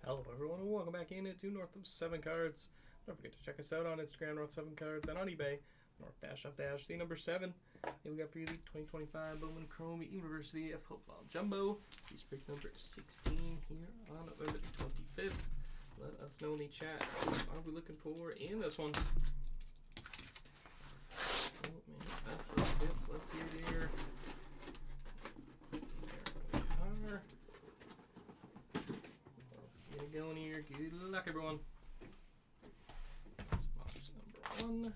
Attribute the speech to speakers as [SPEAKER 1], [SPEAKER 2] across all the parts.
[SPEAKER 1] Hello everyone and welcome back into North of 7 Cards. Don't forget to check us out on Instagram, North 7 Cards, and on eBay, North-of-the number 7. Here we got for you the 2025 Bowman Chrome University of Football Jumbo. Piece break number 16 here on November 25th. Let us know in the chat what are we looking for in this one. Oh man, that's those hits. Let's hear it here. There we are. Get it going here. Good luck, everyone. That's box number 1.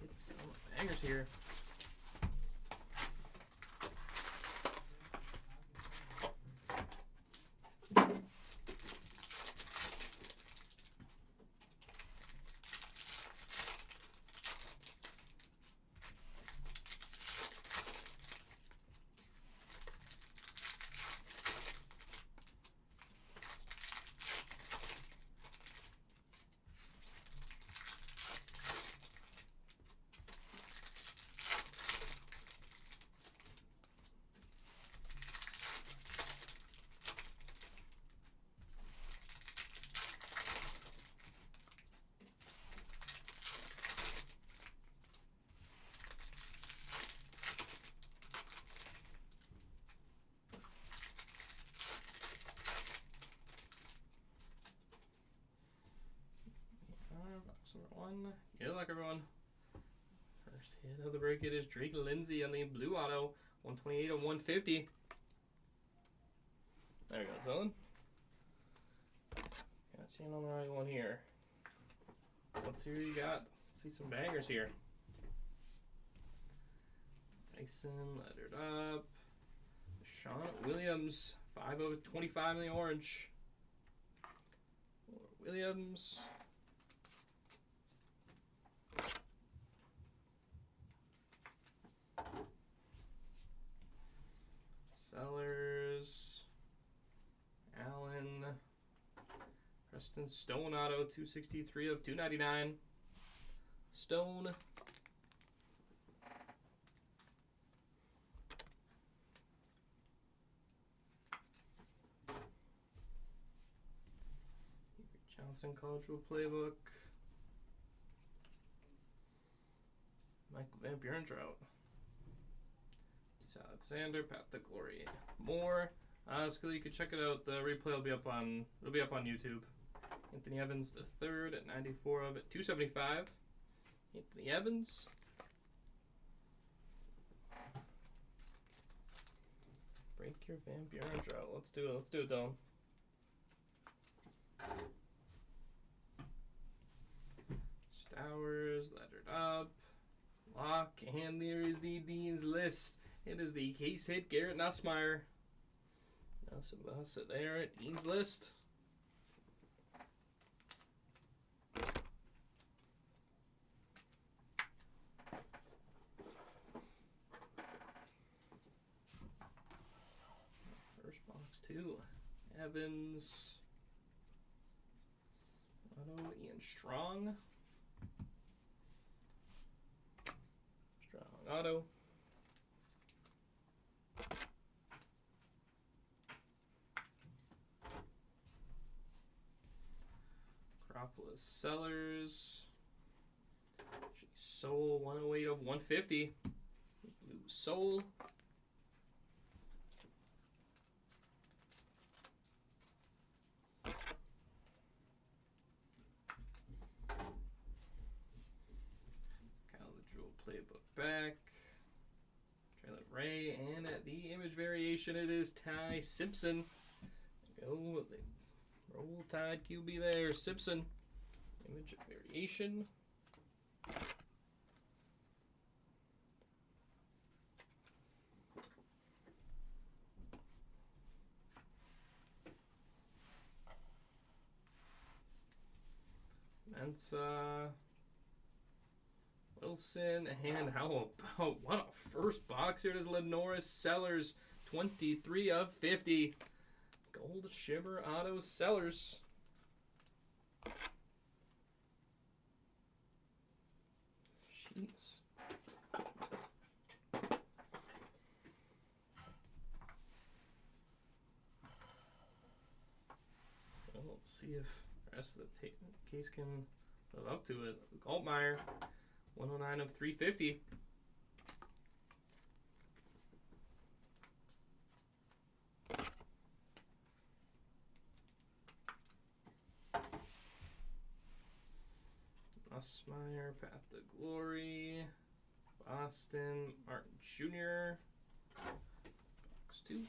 [SPEAKER 1] Let's hit some bangers here. Box number 1. Good luck, everyone. First hit of the break, it is Drake Lindsay on the blue auto. 128 of 150. There we go, Zone. Got you on the right one here. Let's see what you got. Let's see some bangers here. Tyson, lettered up. Sean Williams, 5 of 25 in the orange. Williams. Sellers, Allen, Preston Stone auto, 263 of 299. Stone. Johnson College Rule Playbook. Michael Van Buren Trout. Alexander, Pat the Glory, more. So you can check it out. The replay will be up on YouTube. Anthony Evans the third at 94 of it, 275. Anthony Evans. Break your Van Buren drought. Let's do it. Let's do it, Dome. Stowers, lettered up. Lock, and there is the Dean's List. It is the case hit Garrett Nussmeier. Nussmeier there at Dean's List. First box 2. Evans. Auto Ian Strong. Strong auto. Sellers, Soul, 108 of 150. Blue Soul. Kyle the Jewel Playbook back. Trailer Ray, and at the image variation, it is Ty Simpson. There we go. Roll Tide QB there, Simpson. Image variation. Mensa. Wilson, and how about what a first box here? It is Lenoris Sellers, 23 of 50. Gold Shiver Auto Sellers. Jeez. See if the rest of the case can live up to it. Luke Altmaier, 109 of 350. Nussmeier, Path to Glory. Boston, Martin Jr. Box 2.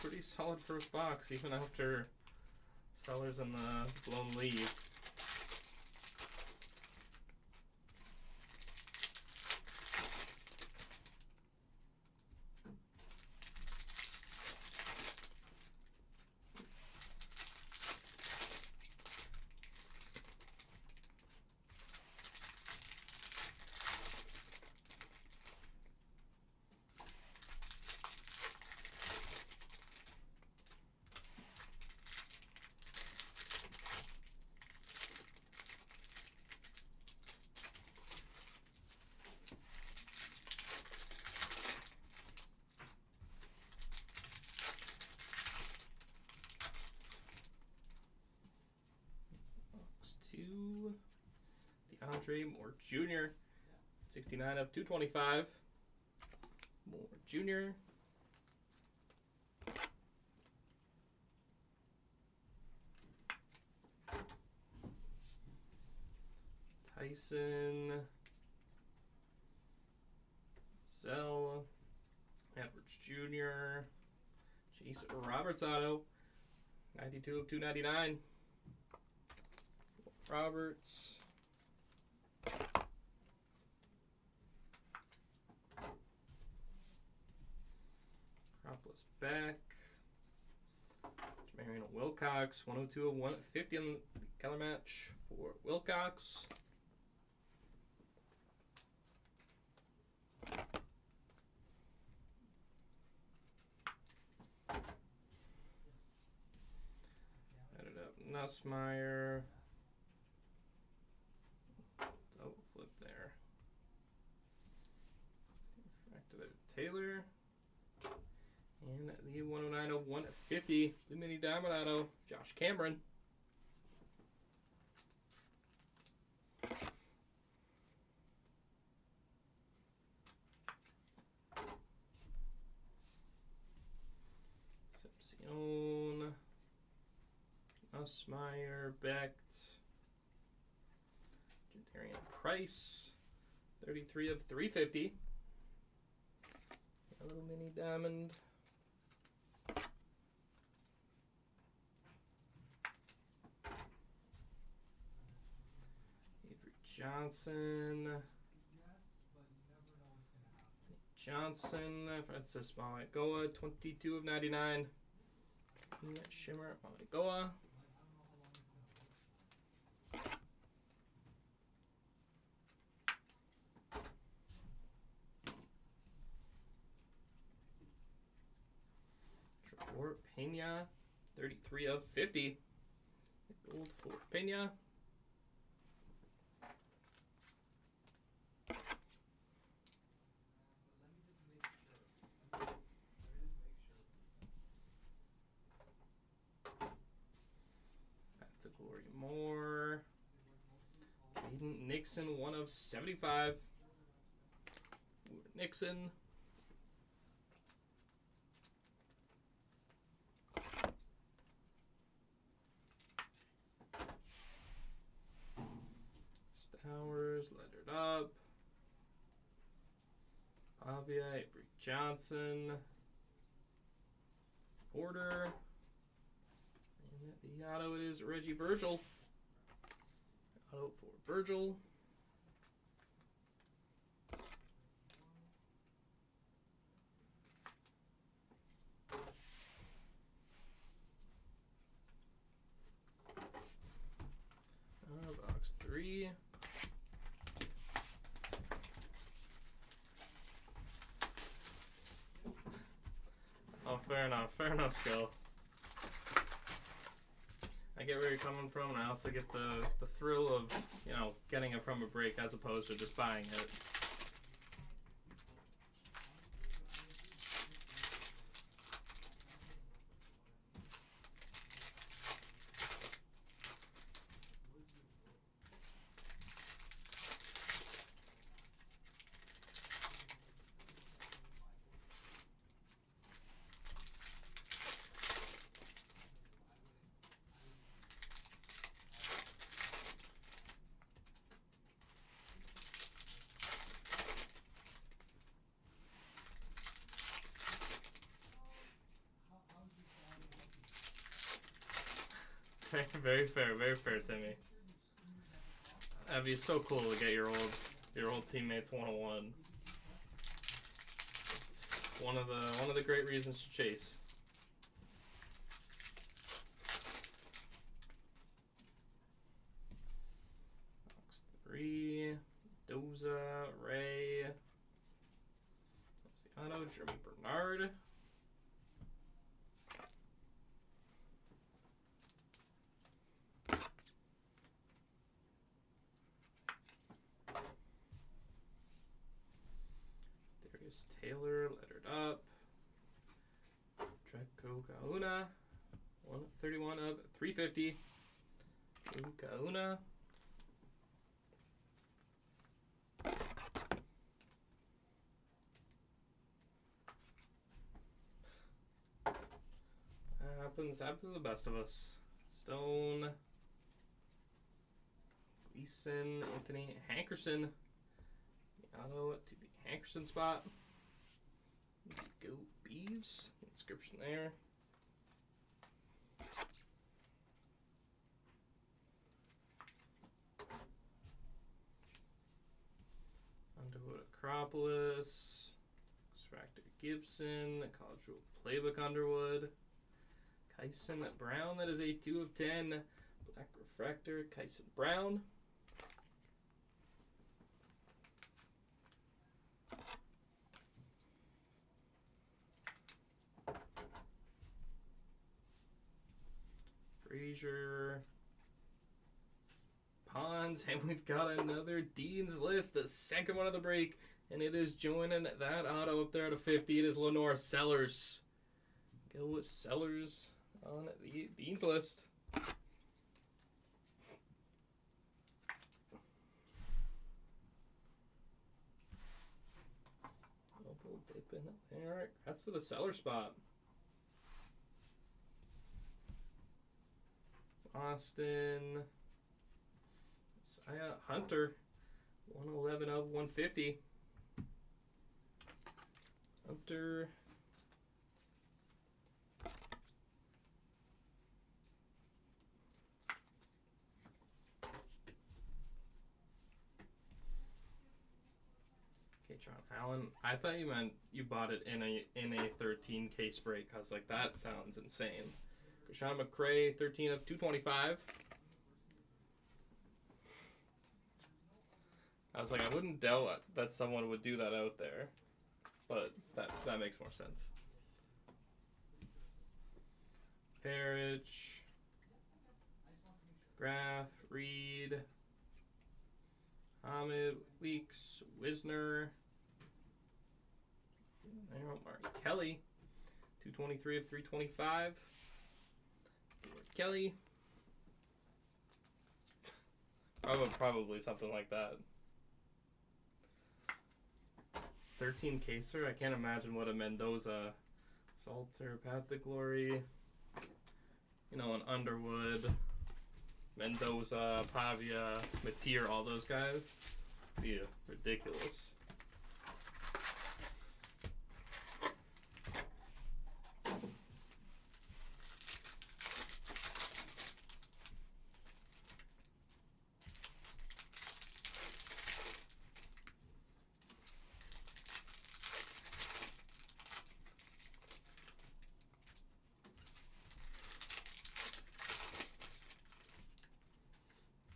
[SPEAKER 1] Pretty solid first box, even after Sellers and the blown lead. DeAndre Moore Jr. 69 of 225. Moore Jr. Tyson. Zell. Edwards Jr. Chase Roberts auto. 92 of 299. Roberts. Croppless back. Marion Wilcox, 102 of 150 on the color match for Wilcox. Added up Nussmeier. Double flip there. Activated Taylor. And the 109 of 150, the mini diamond auto, Josh Cameron. Simpson, Nussmeier, Becht, Jadarian Price, 33 of 350. A little mini diamond. Johnson, Francis Malagoa, 22 of 99. Shimmer Malagoa. Trevor Pena, 33 of 50. Gold for Pena. Moore. Jaden Nixon, 1 of 75. Nixon. Stowers, lettered up. Pavia, Avery Johnson. Porter. The auto is Reggie Virgil. Auto for Virgil. Box 3. Let's go. I get where you're coming from, and I also get the thrill of, you know, getting it from a break as opposed to just buying it. Very fair, Timmy. That'd be so cool to get your old teammates 101. It's one of the great reasons to chase. Box 3, Doza, Ray. That's the auto, Jeremy Bernard. Taylor, lettered up. Draco Kauna, 131 of 350. Kauna. Happens to the best of us. Stone. Gleason, Anthony Hankerson. Auto to the Hankerson spot. Go Beeves. Inscription there. Underwood Acropolis. Extractor Gibson. College Rule Playbook Underwood. Kyson Brown. That is a 2 of 10. Black Refractor. Kyson Brown. Frazier, Pons, and we've got another Dean's List, the second one of the break, and it is joining that auto up there at a 50. It is Lenore Sellers. Go with Sellers on the Dean's List. Double dipping it there. That's to the Seller spot. Austin, Hunter, 111 of 150. Hunter. Okay, John Allen. I thought you meant you bought it in a 13 case break. I was like, that sounds insane. Sean McCray, 13 of 225. I was like, I wouldn't doubt that someone would do that out there, but that makes more sense. Parrish, Graf, Reed, Hamid, Weeks, Wisner, Martin Kelly, 223 of 325. Kelly. Probably something like that. 13 Caser. I can't imagine what a Mendoza, Salter, Path to Glory. You know, an Underwood, Mendoza, Pavia, Mateer, all those guys. Be ridiculous.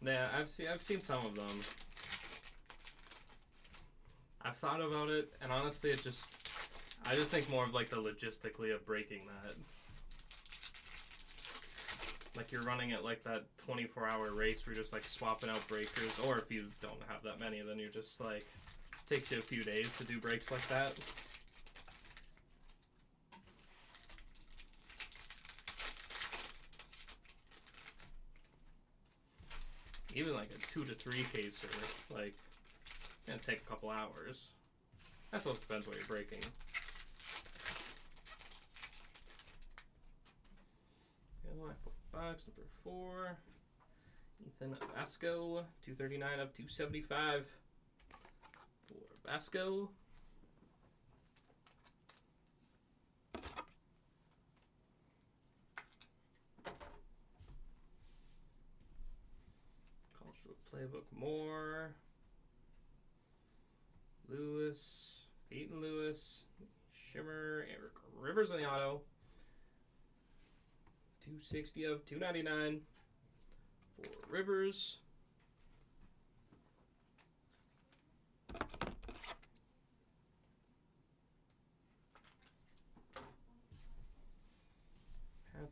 [SPEAKER 1] Yeah, I've seen some of them. I've thought about it, and honestly, I just think more of like the logistically of breaking that. like you're running at like that 24-hour race where you're just like swapping out breakers, or if you don't have that many, then you're just like, takes you a few days to do breaks like that. Even like a 2 to 3 caser, like, gonna take a couple hours. That also depends what you're breaking. Box number 4. Ethan Vasco, 239 of 275 for Vasco. Cultural Playbook Moore. Lewis, Peyton Lewis, Shimmer, Eric Rivers on the auto. 260 of 299 for Rivers. Path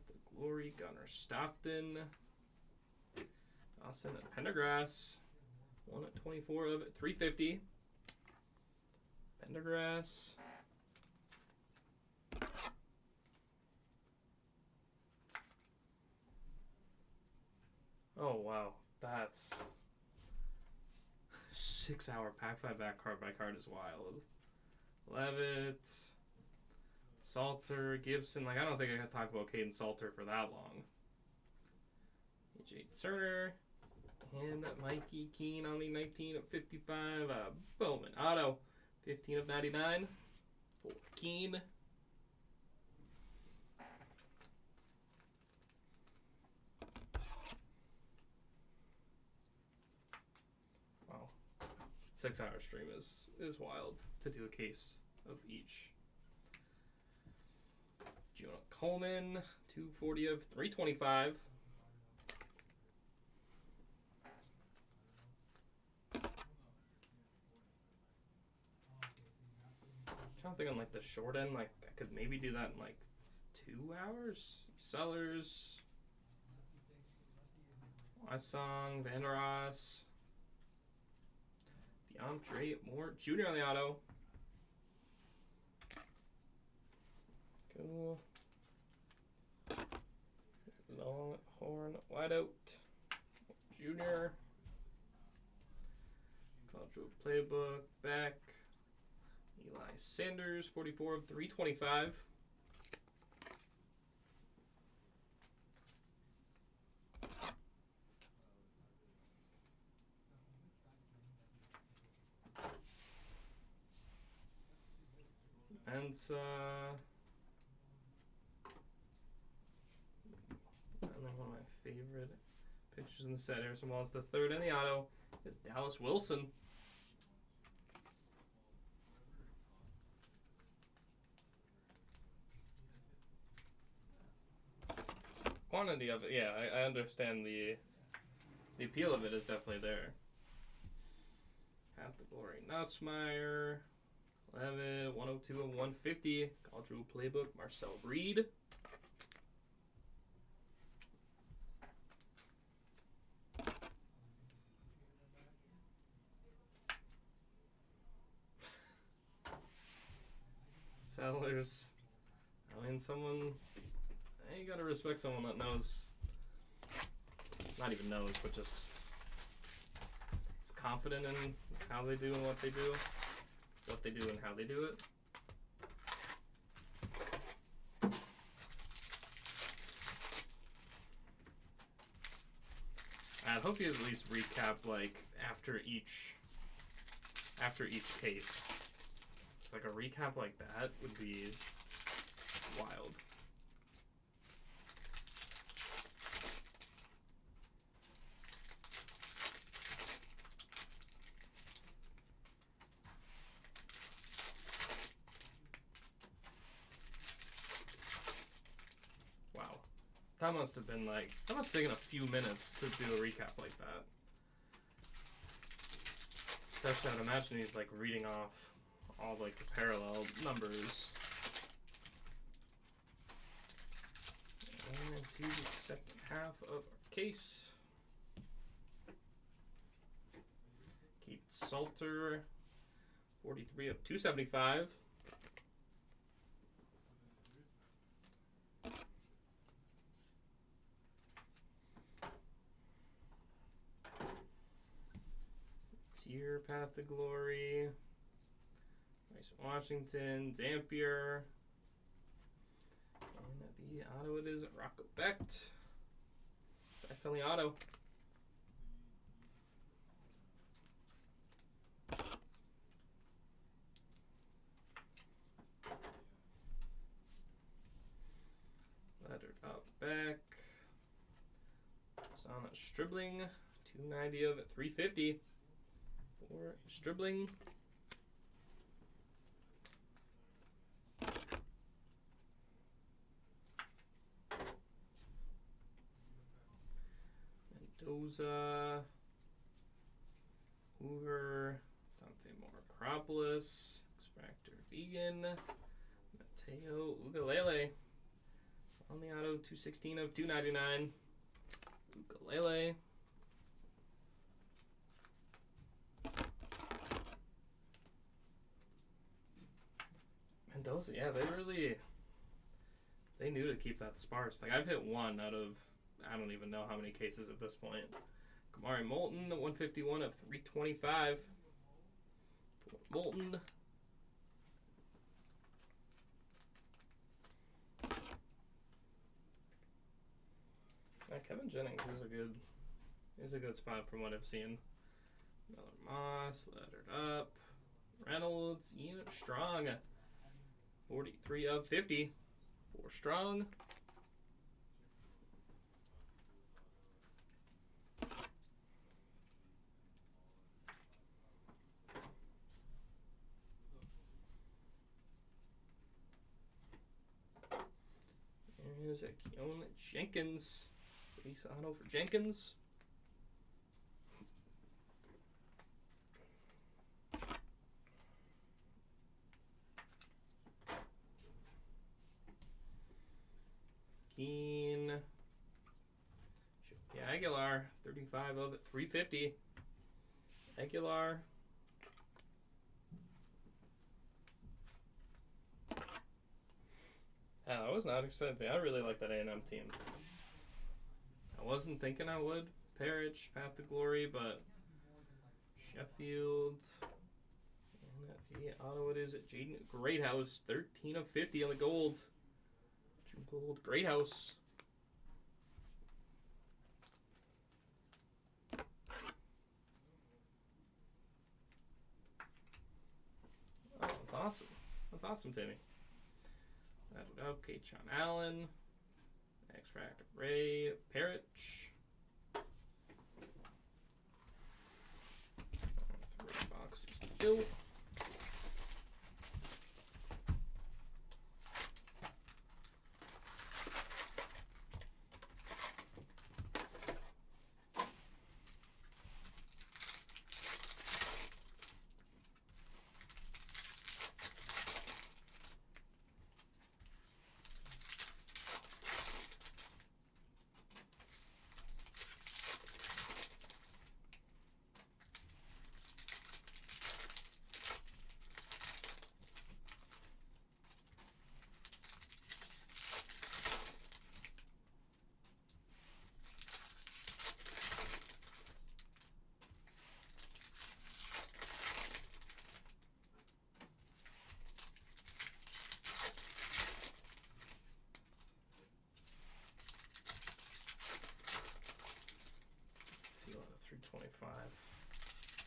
[SPEAKER 1] the Glory, Gunnar Stockton. Austin Pendergrass. 1 at 24 of 350. Pendergrass. Oh wow, that's 6-hour pack 5 back card by card is wild. Levitt, Salter, Gibson. Like I don't think I can talk about Caden Salter for that long. AJ Cerner and Mikey Keene on the 19 of 55. Bowman auto, 15 of 99 for Keene. Wow, 6-hour stream is wild to do a case of each. Jonah Coleman, 240 of 325. I'm thinking like the short end, like I could maybe do that in like 2 hours. Sellers, Wysong, Van der Ross, DeAndre Moore Jr. on the auto. Cool. Longhorn Wideout Jr. Cultural Playbook back. Eli Sanders, 44 of 325. Mensa. And then one of my favorite pictures in the set, Harrison Wallace the third in the auto is Dallas Wilson. Quantity of it, yeah, I understand the appeal of it is definitely there. Path the Glory, Nussmeier, 11, 102 of 150, Cultural Playbook, Marcel Reed. Sellers, I mean, you gotta respect someone that knows, not even knows, but just is confident in how they do and what they do and how they do it. I hope you at least recap like after each case. It's like a recap like that would be wild. That must have taken a few minutes to do a recap like that. Especially, I'd imagine he's like reading off all like the parallel numbers. And 2 seconds. half of our case. Keith Salter, 43 of 275. Tier Path to Glory. Nice Washington, Dampier. And at the auto it is Rocco Becht. Becht on the auto. Lettered up back. Sana Stribling, 290 of 350 for Stribling. Mendoza, Hoover, Dante Moore-Acropolis, X-Factor Vegan, Mateo Ugalele. On the auto, 216 of 299. Ugalele. Mendoza, yeah, they knew to keep that sparse. Like, I've hit one out of, I don't even know how many cases at this point. Kamari Moulton, 151 of 325. Moulton. Kevin Jennings is a good spot from what I've seen. Miller Moss, lettered up. Reynolds, Ian Strong, 43 of 50 for Strong. There's a Keon Jenkins. Base auto for Jenkins. Keen. Yeah, Aguilar, 35 of 350. Aguilar. I was not expecting. I really like that A&M team. I wasn't thinking I would. Parrish, Path to Glory, but Sheffield. And at the auto it is at Jaden Greathouse, 13 of 50 on the gold. Gold Greathouse. Oh, that's awesome. That's awesome, Timmy. Okay, John Allen. X-Factor Ray Parrish. 3 boxes to go.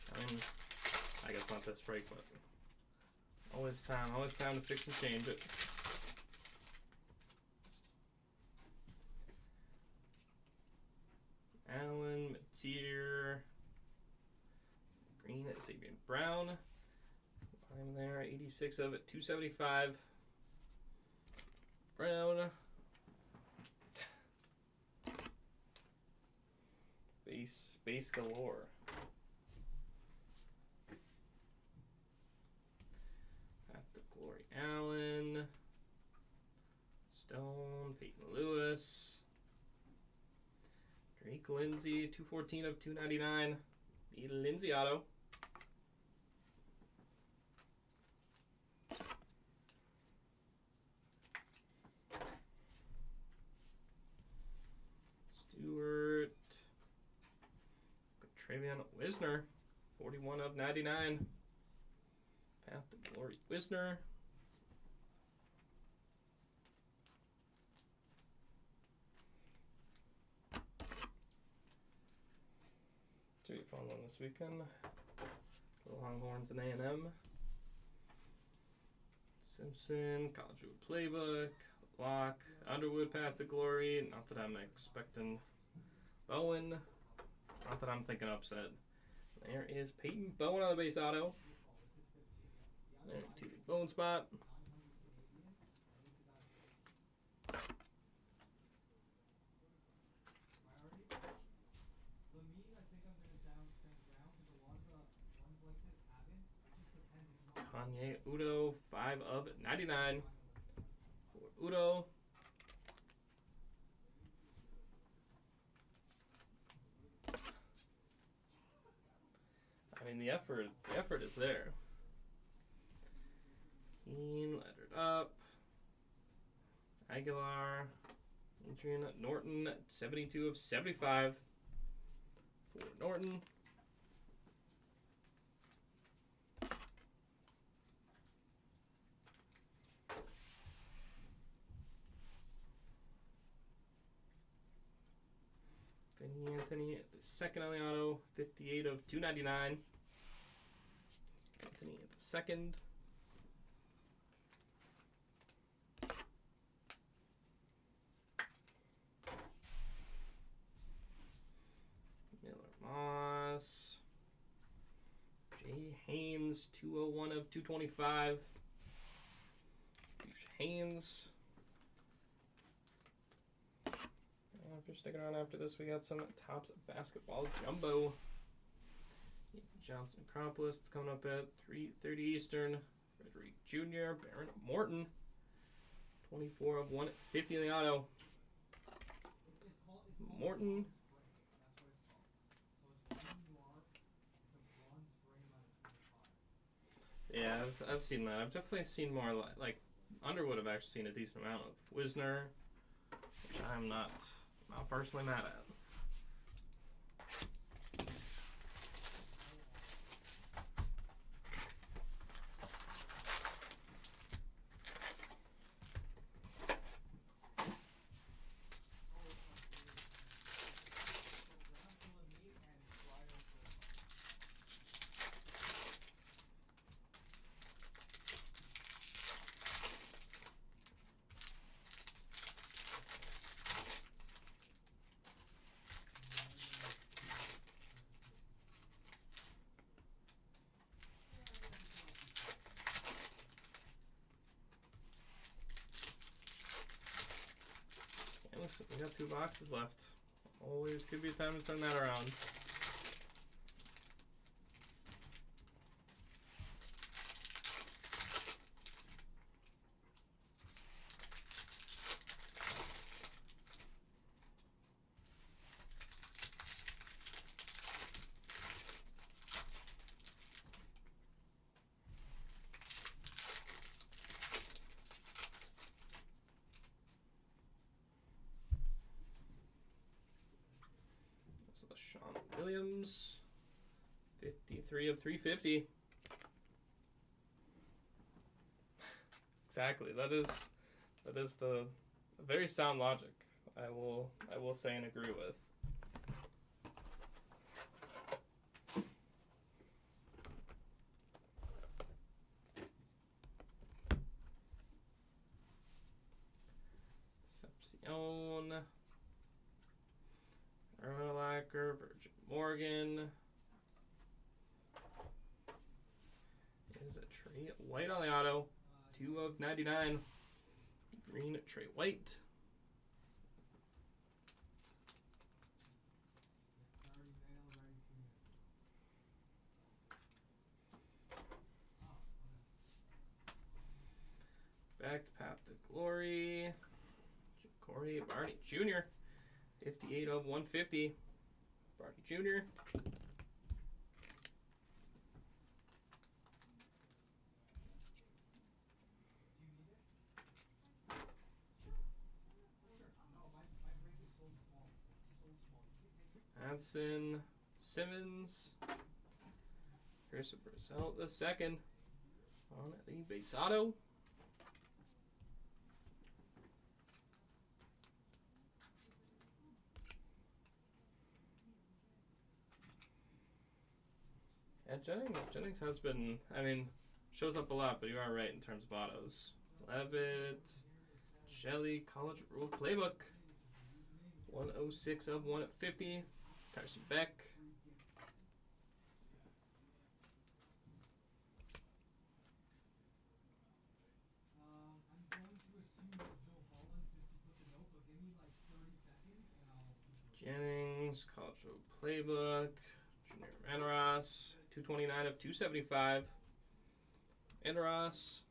[SPEAKER 1] I mean, I guess not this break, but always time to fix and change it. Allen, Mateer, Green at Sabian Brown. I'm there, 86 of it, 275. Brown. Base galore. At the Glory Allen. Stone, Peyton Lewis. Drake Lindsay, 214 of 299. The Lindsay auto. Stewart. Travion Wisner, 41 of 99. Path to Glory Wisner. So you fun one this weekend. The Longhorns and A&M. Simpson, College Road Playbook, Locke, Underwood, Path to Glory. Not that I'm expecting Bowen. Not that I'm thinking upset. There is Peyton Bowen on the base auto. There to the Bowen spot. Kanye Udo, 5 of 99. For Udo. I mean, the effort is there. Keen, lettered up. Aguilar, Adrian Norton, 72 of 75. For Norton. Anthony, the second on the auto, 58 of 299. Anthony at the second. Miller Moss. Jay Haynes, 201 of 225. Haynes. If you're sticking around after this, we got some Topps Basketball Jumbo. Johnson Acropolis, it's coming up at 3:30 Eastern. Frederick Jr., Baron Morton, 24 of 150 in the auto. Morton. Yeah, I've seen that. I've definitely seen more like Underwood. I've actually seen a decent amount of Wisner, which I'm not personally mad at. Looks like we got 2 boxes left. Always could be a time to turn that around. Sean Williams, 53 of 350. Exactly. That is the very sound logic. I will say and agree with. Sepsion, Erlacher, Virgin Morgan. Is a Trey White on the auto, 2 of 99. Green Trey White. Back to Path to Glory. Corey Barney Jr. 58 of 150. Barney Jr. Hanson, Simmons, Christopher Brazell the second on the base auto. Yeah, Jennings has been, I mean, shows up a lot, but you are right in terms of autos. Levitt, Shelley, College Rule Playbook. 106 of 150. Carson Beck. Jennings, College Rule Playbook. Junior Manaros. 229 of 275. Manaros.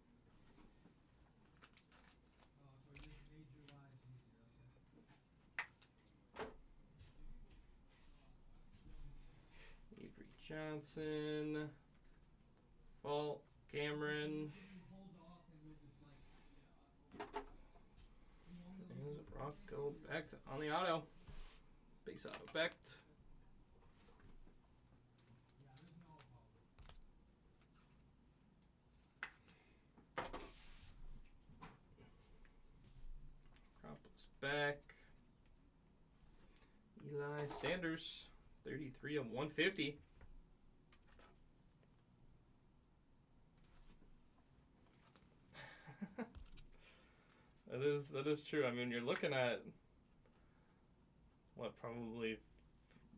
[SPEAKER 1] Avery Johnson. Fault. Cameron. There's Rocco Becht on the auto. Base auto Becht. Cropos back. Eli Sanders. 33 of 150. That is true. I mean, you're looking at what, probably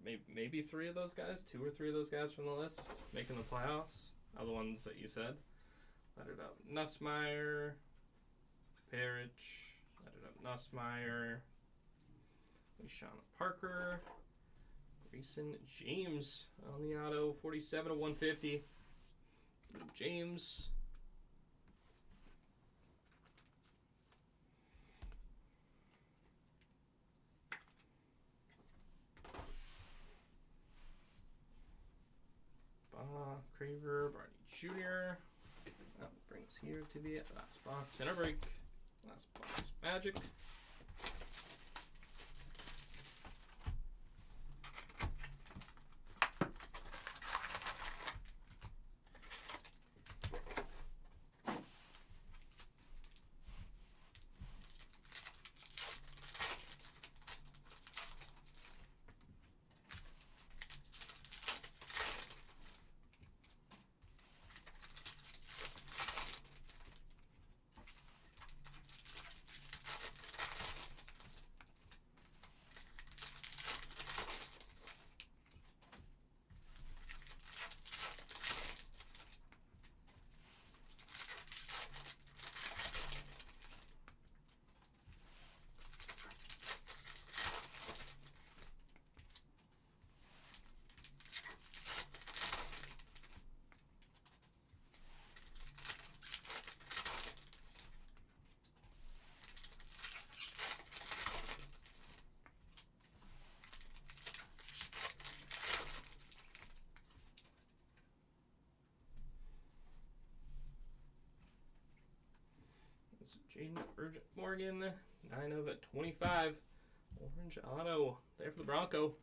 [SPEAKER 1] maybe 3 of those guys, 2 or 3 of those guys from the list making the playoffs. Are the ones that you said. Lettered up Nussmeier, Parrish, lettered up Nussmeier, Shauna Parker, Grayson James on the auto, 47 of 150. James. Craver, Barney Jr. That brings here to the last box in our break. Last box Magic. Jaden Morgan, 9 of 25. Orange auto there for the Bronco.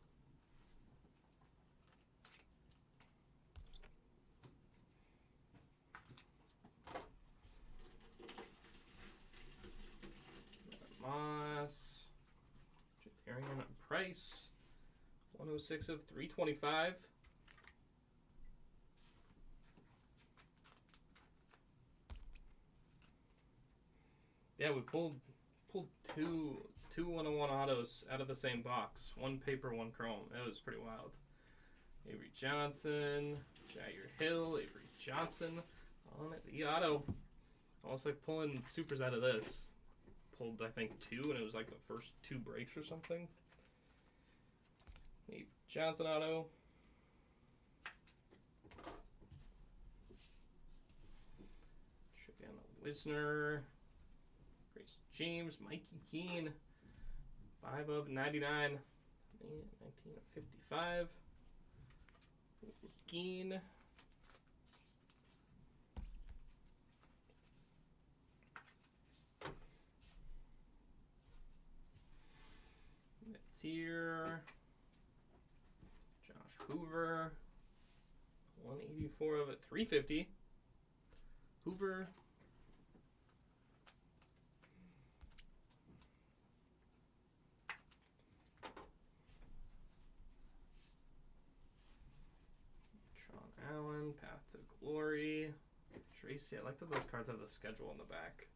[SPEAKER 1] Moss, Arian Price, 106 of 325. Yeah, we pulled two 101 autos out of the same box. One paper, one chrome. It was pretty wild. Avery Johnson, Jair Hill, Avery Johnson on the auto. Almost like pulling supers out of this. Pulled, I think, 2, and it was like the first 2 breaks or something. Avery Johnson auto. Treviana Wisner. Grace James, Mikey Keene, 5 of 99. 19 of 55. Geen. Here. Josh Hoover. 184 of it. 350. Hoover. Allen, Path to Glory. Tracy, I like that those cards have the schedule on the back.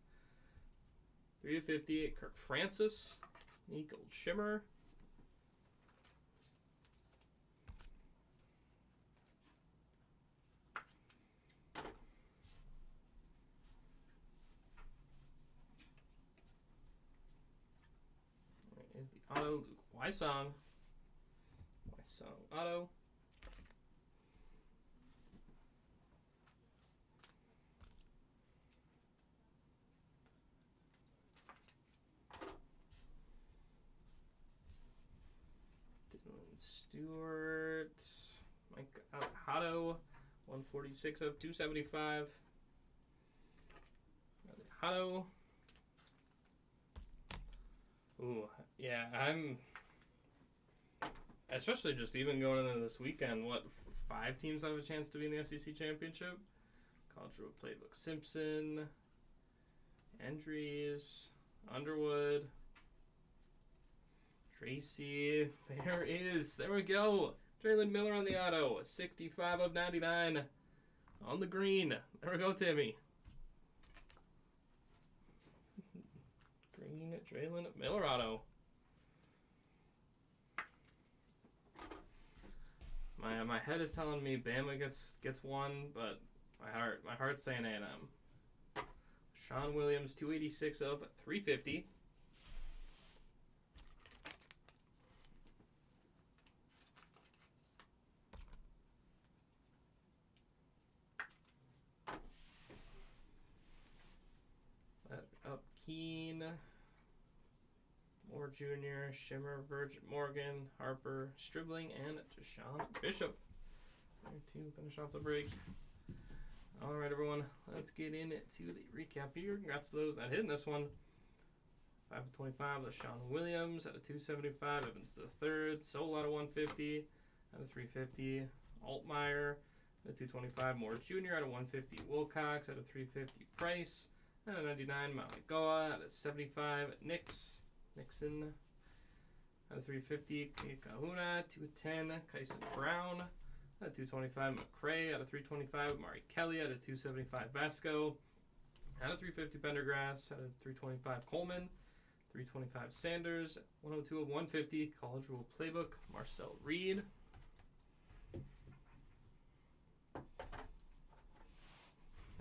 [SPEAKER 1] 3 of 50, Kirk Francis. Neat Gold Shimmer. There is the auto, Luke Wysong. Wysong auto. Stewart, Mike Hotto, 146 of 275. Hotto. Ooh, yeah, I'm especially just even going into this weekend. What, 5 teams have a chance to be in the SEC championship? College Road Playbook: Simpson, Andrews, Underwood. Tracy, there we go. Traylon Miller on the auto, 65 of 99 on the green. There we go, Timmy. Green Traylon Miller auto. My head is telling me Bama gets one, but my heart's saying A&M. Sean Williams, 286 of 350. Keen, Moore Jr., Shimmer, Virgin Morgan, Harper, Stribling, and Deshaun Bishop. There to finish off the break. All right, everyone, let's get into the recap here. Congrats to those that hit in this one. 5 of 25, LaShawn Williams out of 275, Evans the third, Sol out of 150, out of 350, Altmaier out of 225, Moore Jr. out of 150, Wilcox out of 350, Price. Out of 99, Maligoa. Out of 75, Nixon. Out of 350, Kahuna. 210, Kyson Brown. Out of 225, McCray. Out of 325, Mari Kelly. Out of 275, Vasco. Out of 350, Pendergrass. Out of 325, Coleman. 325, Sanders. 102 of 150, College Rule Playbook, Marcel Reed.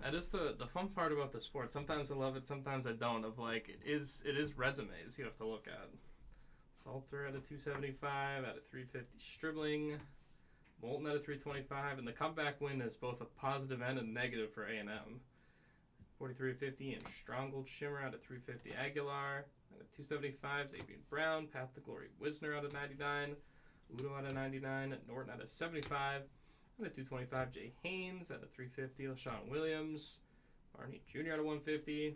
[SPEAKER 1] That is the fun part about the sport. Sometimes I love it, sometimes I don't. Of like, it is resumes you have to look at. Salter out of 275, out of 350, Stribling. Moulton out of 325, and the comeback win is both a positive and a negative for A&M. 43-50 and Stronghold Shimmer out of 350, Aguilar. Out of 275, Xavier Brown. Path to Glory Wisner out of 99. Udo out of 99. Norton out of 75. Out of 225, Jay Haynes. Out of 350, LaShawn Williams. Barney Jr. out of 150.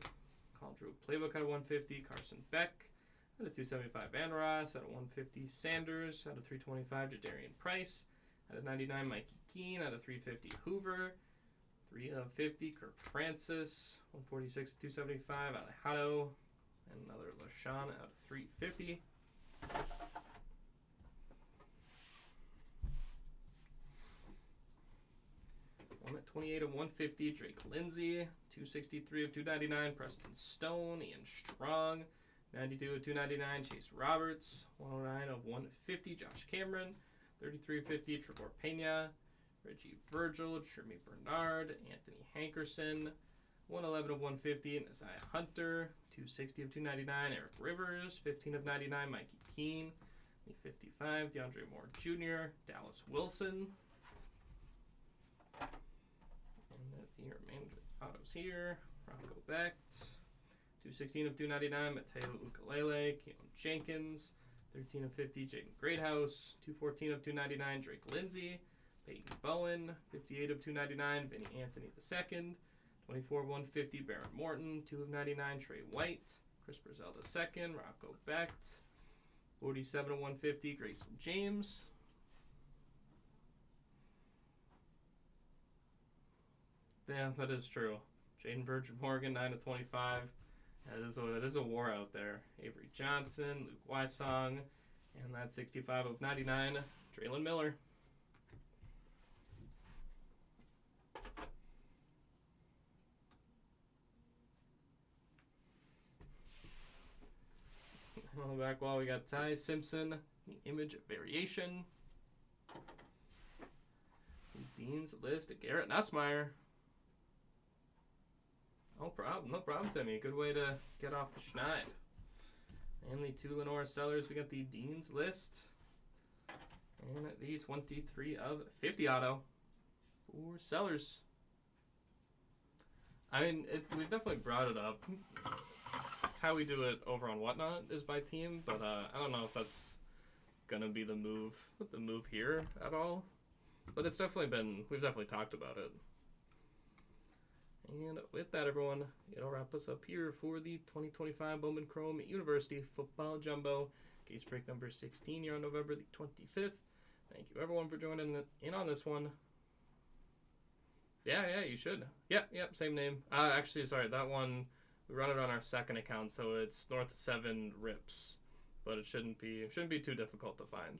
[SPEAKER 1] College Road Playbook out of 150. Carson Beck. Out of 275, Van Ross. Out of 150, Sanders. Out of 325, Jadarian Price. Out of 99, Mikey Keene. Out of 350, Hoover. 3 of 50, Kirk Francis. 146 to 275, Alejado. And another LaShawn out of 350. 128 of 150, Drake Lindsay. 263 of 299, Preston Stone. Ian Strong. 92 of 299, Chase Roberts. 109 of 150, Josh Cameron. 33 of 50, Trevor Pena. Reggie Virgil, Jeremy Bernard, Anthony Hankerson. 111 of 150, and Isaiah Hunter. 260 of 299, Eric Rivers. 15 of 99, Mikey Keene. 55, DeAndre Moore Jr., Dallas Wilson. And the remainder autos here. Rocco Becht. 216 of 299, Mateo Ukulele. Keon Jenkins. 13 of 50, Jaden Greathouse. 214 of 299, Drake Lindsay. Peyton Bowen. 58 of 299, Vinny Anthony II. 24 of 150, Barrett Morton. 2 of 99, Trey White. Chris Brazell II, Rocco Becht. 47 of 150, Grayson James. Yeah, that is true. Jaden Virgin Morgan, 9 of 25. That is a war out there. Avery Johnson, Luke Wysong, and that's 65 of 99, Traylon Miller. Back while we got Ty Simpson, the image variation. Dean's list, Garrett Nussmeier. No problem, Timmy. Good way to get off the schneid. And the 2 Lenore Sellers, we got the Dean's list. And the 23 of 50 auto for Sellers. I mean, we've definitely brought it up. It's how we do it over on Whatnot is by team, but I don't know if that's gonna be the move here at all. But we've definitely talked about it. And with that, everyone, it'll wrap us up here for the 2025 Bowman Chrome University Football Jumbo. Case break number 16 here on November the 25th. Thank you, everyone, for joining in on this one. Yeah, you should. Yep, same name. Actually, sorry, that one, we run it on our second account, so it's North 7 Rips. But it shouldn't be too difficult to find.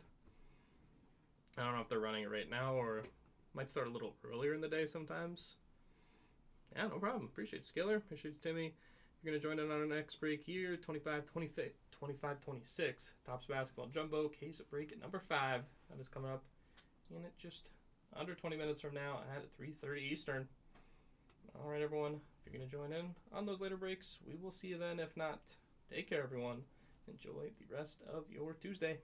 [SPEAKER 1] I don't know if they're running it right now or might start a little earlier in the day sometimes. Yeah, no problem. Appreciate it, Skiller. Appreciate it, Timmy. You're going to join in on our next break here, 25-26, Topps Basketball Jumbo, case of break at number 5. That is coming up in just under 20 minutes from now at 3:30 Eastern. All right, everyone. If you're going to join in on those later breaks, we will see you then. If not, take care, everyone. Enjoy the rest of your Tuesday.